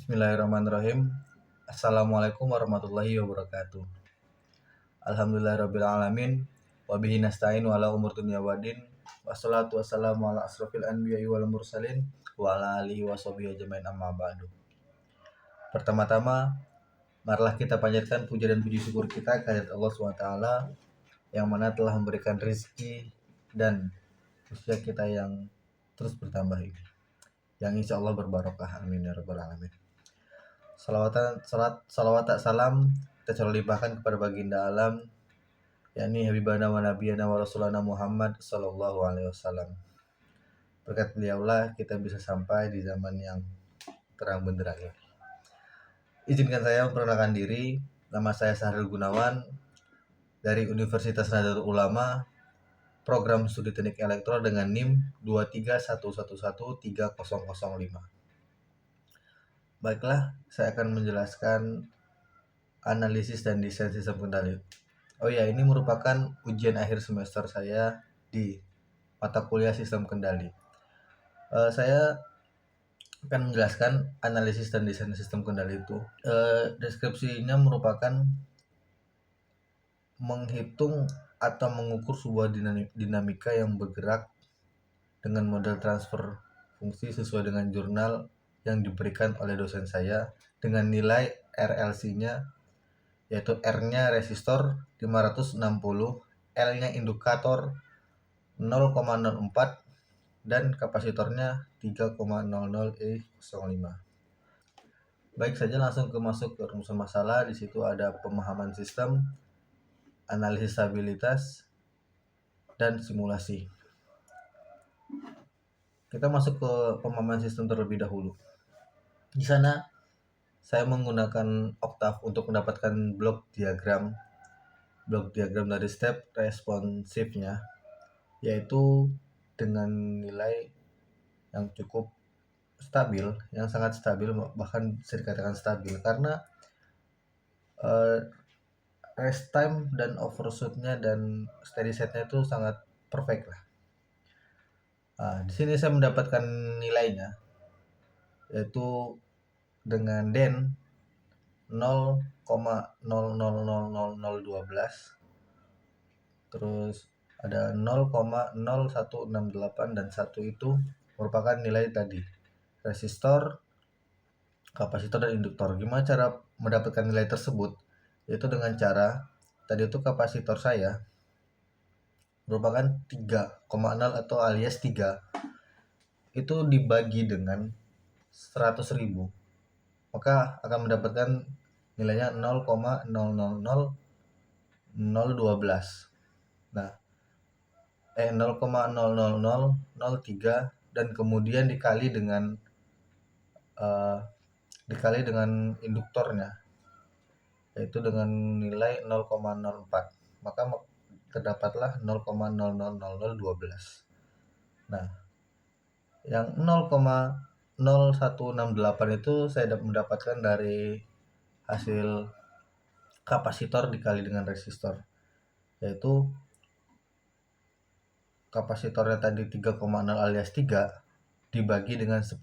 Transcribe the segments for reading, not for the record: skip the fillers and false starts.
Bismillahirrahmanirrahim. Assalamualaikum warahmatullahi wabarakatuh. Alhamdulillahirrabbilalamin. Wabihi nasta'in wa ala umur dunya wadin. Wassalatu wassalamu ala asrafil anbiya'i wal mursalin wa ala alihi wa sahbihi ajmain amma ba'du. Pertama-tama, marilah kita panjatkan puja dan puji syukur kita kehadirat Allah SWT yang mana telah memberikan rezeki dan usia kita yang terus bertambah ini, yang insya Allah berbarokah, amin ya rabbal alamin. Salawat salam kita selalu limpahkan kepada baginda alam, yakni habibana wa nabiyana wa rasulana Muhammad sallallahu alaihi wasallam. Berkat beliaulah kita bisa sampai di zaman yang terang benderang ini. Izinkan saya memperkenalkan diri. Nama saya Sahrul Gunawan dari Universitas Nahdlatul Ulama, program studi teknik elektro dengan NIM 231113005. Baiklah, saya akan menjelaskan analisis dan desain sistem kendali. Oh ya, ini merupakan ujian akhir semester saya di mata kuliah sistem kendali. Saya akan menjelaskan analisis dan desain sistem kendali itu. Deskripsinya merupakan menghitung atau mengukur sebuah dinamika yang bergerak dengan model transfer fungsi sesuai dengan jurnal yang diberikan oleh dosen saya dengan nilai RLC-nya, yaitu R-nya resistor 560, L-nya indikator 0,04 dan kapasitornya 3,00E05. Baik saja, langsung masuk ke rumusan masalah. Di situ ada pemahaman sistem, analisis stabilitas, dan simulasi. Kita masuk ke pemahaman sistem terlebih dahulu. Di sana saya menggunakan Octave untuk mendapatkan blok diagram dari step responsifnya, yaitu dengan nilai yang cukup stabil, yang sangat stabil, bahkan bisa dikatakan stabil karena rest time dan overshootnya dan steady setnya itu sangat perfect lah. Di sini saya mendapatkan nilainya, yaitu dengan den 0,000012, terus ada 0,0168 dan 1 itu merupakan nilai tadi resistor, kapasitor, dan induktor. Gimana cara mendapatkan nilai tersebut? Yaitu dengan cara tadi itu kapasitor saya merupakan 3,0 atau alias 3 itu dibagi dengan 100.000, maka akan mendapatkan nilainya 0,000012. Nah, 0,00003 dan kemudian dikali dengan induktornya, yaitu dengan nilai 0,04, maka terdapatlah 0,000012. Nah, yang 0,0168 itu saya mendapatkan dari hasil kapasitor dikali dengan resistor, yaitu kapasitornya tadi 3,0 alias 3 dibagi dengan 10.000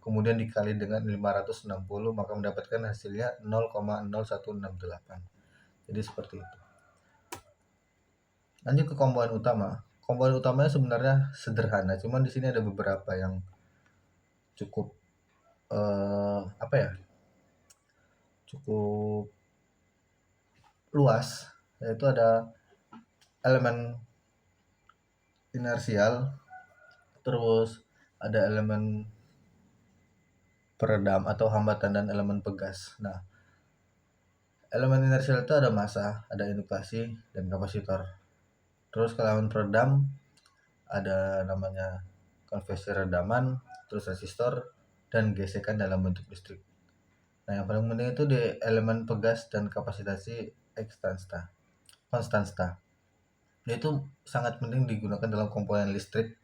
kemudian dikali dengan 560, maka mendapatkan hasilnya 0,0168. Jadi seperti itu. Lanjut ke komponen utama. Komponen utamanya sebenarnya sederhana, cuman di sini ada beberapa yang cukup cukup luas, yaitu ada elemen inersial, terus ada elemen peredam atau hambatan, dan elemen pegas. Nah, elemen inersial itu ada massa, ada indukasi, dan kapasitor. Terus kalau elemen peredam ada namanya konversi redaman, terus resistor, dan gesekan dalam bentuk listrik. Nah, yang paling penting itu di elemen pegas dan kapasitasi konstanta. Yaitu sangat penting digunakan dalam komponen listrik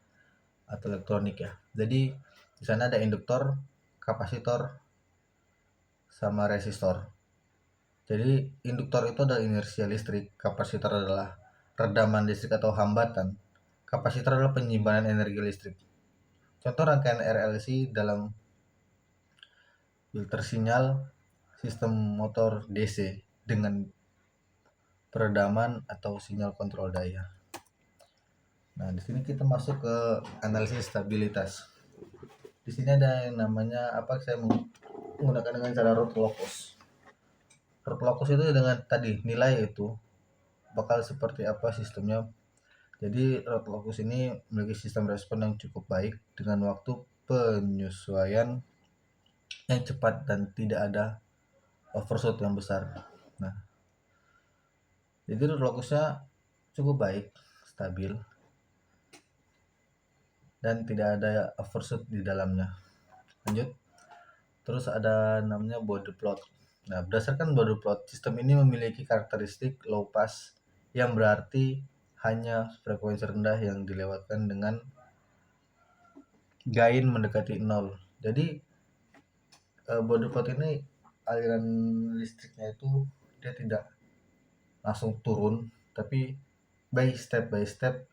atau elektronik ya. Jadi di sana ada induktor, kapasitor, sama resistor. Jadi induktor itu adalah inersia listrik, kapasitor adalah redaman listrik atau hambatan, kapasitor adalah penyimpanan energi listrik. Contoh rangkaian RLC dalam filter sinyal, sistem motor DC dengan peredaman atau sinyal kontrol daya. Nah, di sini kita masuk ke analisis stabilitas. Di sini ada yang namanya saya menggunakan dengan cara root locus. Root locus itu dengan tadi nilai itu bakal seperti apa sistemnya. Jadi root locus ini memiliki sistem respon yang cukup baik dengan waktu penyesuaian yang cepat dan tidak ada overshoot yang besar. Nah, jadi root locusnya cukup baik, stabil, dan tidak ada overshoot di dalamnya. Lanjut. Terus ada namanya Bode plot. Nah, berdasarkan Bode plot, sistem ini memiliki karakteristik low pass yang berarti hanya frekuensi rendah yang dilewatkan dengan gain mendekati 0. Jadi Bode plot ini aliran listriknya itu dia tidak langsung turun, tapi by step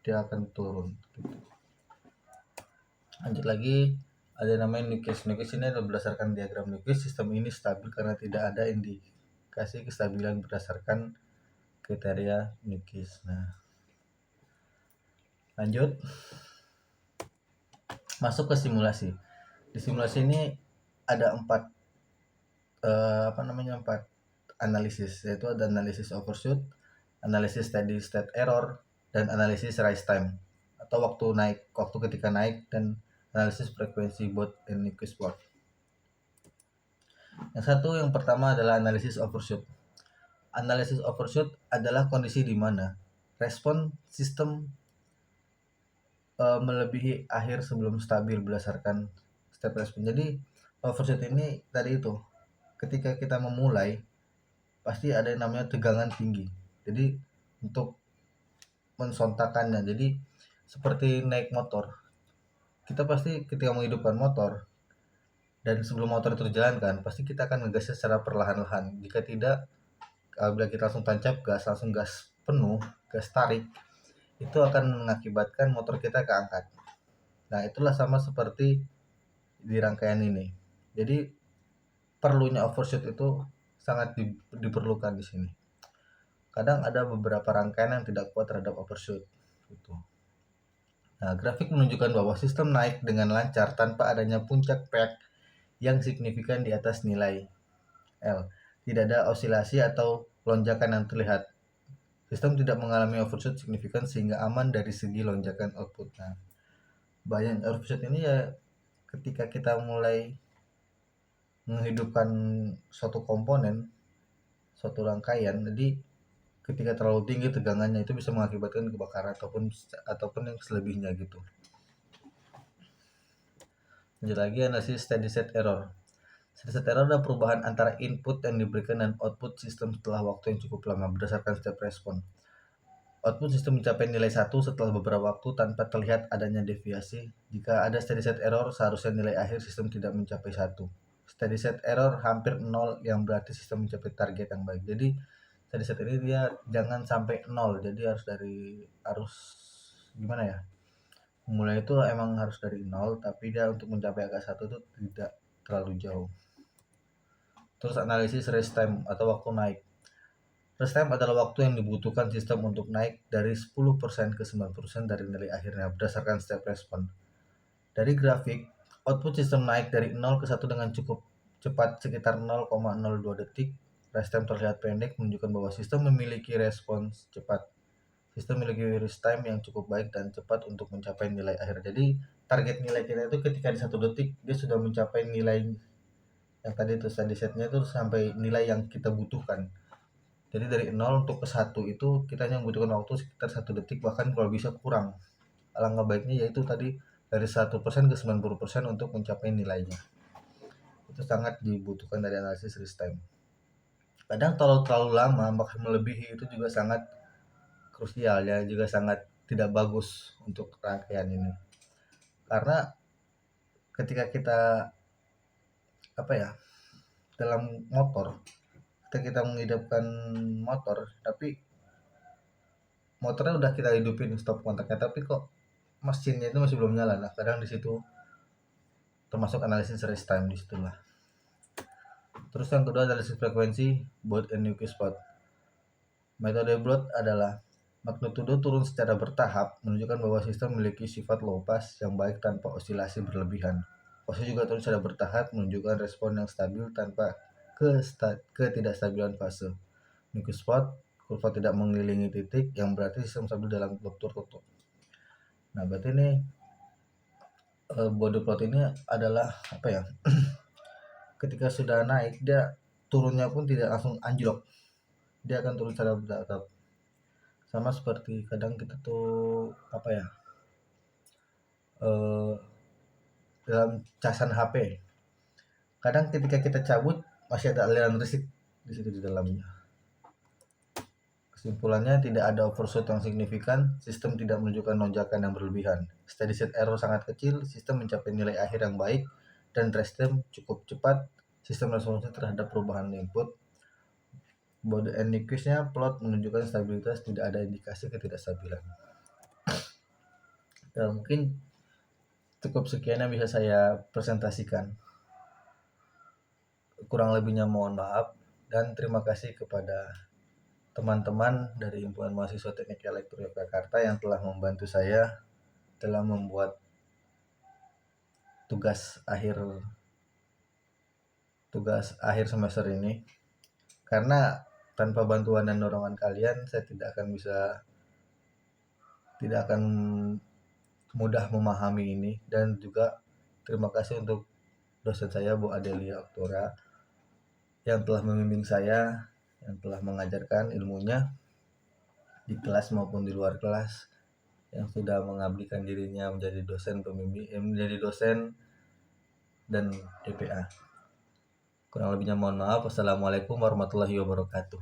dia akan turun gitu. Lanjut lagi, ada namanya Nyquist. Nyquist ini adalah berdasarkan diagram Nyquist, sistem ini stabil karena tidak ada indikasi kestabilan berdasarkan kriteria Nyquist. Nah, lanjut masuk ke simulasi. Di simulasi ini ada empat analisis, yaitu ada analisis overshoot, analisis steady state error, dan analisis rise time atau waktu ketika naik, dan analisis frekuensi Bode dan Nyquist plot. Yang pertama adalah analisis overshoot. Analisis overshoot adalah kondisi di mana respon sistem melebihi akhir sebelum stabil berdasarkan step respon. Jadi overshoot ini tadi itu ketika kita memulai pasti ada yang namanya tegangan tinggi. Jadi untuk mensontakannya, jadi seperti naik motor, kita pasti ketika menghidupkan motor dan sebelum motor itu dijalankan pasti kita akan ngegasnya secara perlahan-lahan. Jika tidak, bila kita langsung tancap gas, langsung gas penuh, gas tarik, itu akan mengakibatkan motor kita keangkat. Nah, itulah sama seperti di rangkaian ini. Jadi perlunya overshoot itu sangat diperlukan di sini. Kadang ada beberapa rangkaian yang tidak kuat terhadap overshoot gitu. Nah, grafik menunjukkan bahwa sistem naik dengan lancar tanpa adanya puncak peak yang signifikan di atas nilai L. Tidak ada osilasi atau lonjakan yang terlihat. Sistem tidak mengalami overshoot signifikan sehingga aman dari segi lonjakan output. Nah, banyak overshoot ini ya ketika kita mulai menghidupkan suatu komponen, suatu rangkaian, jadi ketika terlalu tinggi tegangannya itu bisa mengakibatkan kebakaran ataupun yang selebihnya gitu. Lanjut lagi, analisis steady state error. Steady state error adalah perubahan antara input yang diberikan dan output sistem setelah waktu yang cukup lama berdasarkan step respon. Output sistem mencapai nilai 1 setelah beberapa waktu tanpa terlihat adanya deviasi. Jika ada steady state error, seharusnya nilai akhir sistem tidak mencapai 1. Steady state error hampir 0 yang berarti sistem mencapai target yang baik. Jadi steady state ini dia jangan sampai 0. Jadi harus gimana ya? Mulai itu emang harus dari 0, tapi dia untuk mencapai angka 1 itu tidak terlalu jauh. Terus analisis rest time atau waktu naik. Rest time adalah waktu yang dibutuhkan sistem untuk naik dari 10% ke 9% dari nilai akhirnya berdasarkan step respon. Dari grafik, output sistem naik dari 0 ke 1 dengan cukup cepat sekitar 0,02 detik. Rest time terlihat pendek menunjukkan bahwa sistem memiliki respons cepat. Sistem memiliki rest time yang cukup baik dan cepat untuk mencapai nilai akhir. Jadi target nilai kita itu ketika di 1 detik dia sudah mencapai nilai yang tadi itu steady state-nya itu sampai nilai yang kita butuhkan. Jadi dari 0 untuk ke 1 itu kita hanya membutuhkan waktu sekitar 1 detik, bahkan kalau bisa kurang. Alangkah baiknya yaitu tadi dari 1% ke 90% untuk mencapai nilainya. Itu sangat dibutuhkan dari analisis rest time. Kadang terlalu lama bahkan melebihi itu juga sangat krusial ya, juga sangat tidak bagus untuk rangkaian ini. Karena ketika kita dalam motor, ketika kita menghidupkan motor tapi motornya udah kita hidupin stop kontaknya tapi kok mesinnya itu masih belum nyala. Nah, kadang di situ termasuk analisis rest time di situlah. Terus yang kedua analisis frekuensi Bode and Nucleus spot. Metode Bode adalah magnitudo turun secara bertahap menunjukkan bahwa sistem memiliki sifat low pass yang baik tanpa osilasi berlebihan. Posisi juga turun secara bertahap menunjukkan respon yang stabil tanpa ketidakstabilan fase. Nucleus spot, kurva tidak mengelilingi titik yang berarti sistem stabil dalam klub tertutup. Nah, berarti ini body plot ini adalah apa ya? Ketika sudah naik, dia turunnya pun tidak langsung anjlok. Dia akan turun secara bertahap. Sama seperti kadang kita tuh apa ya? Dalam casan HP. Kadang ketika kita cabut masih ada aliran listrik di situ di dalamnya. Kesimpulannya, tidak ada overshoot yang signifikan, sistem tidak menunjukkan lonjakan yang berlebihan. Steady state error sangat kecil, sistem mencapai nilai akhir yang baik, dan rest time cukup cepat. Sistem responsif terhadap perubahan input. Bode and Nucleus-nya plot menunjukkan stabilitas, tidak ada indikasi ketidakstabilan. Ya, mungkin cukup sekian yang bisa saya presentasikan. Kurang lebihnya mohon maaf, dan terima kasih kepada teman-teman dari Himpunan Mahasiswa Teknik Elektro Yogyakarta yang telah membantu saya dalam membuat tugas akhir semester ini. Karena tanpa bantuan dan dorongan kalian, saya tidak akan mudah memahami ini. Dan juga terima kasih untuk dosen saya, Bu Adelia Oktora, yang telah membimbing saya, yang telah mengajarkan ilmunya di kelas maupun di luar kelas, yang sudah mengabdikan dirinya menjadi dosen pembimbing, menjadi dosen dan DPA. Kurang lebihnya mohon maaf. Wassalamualaikum warahmatullahi wabarakatuh.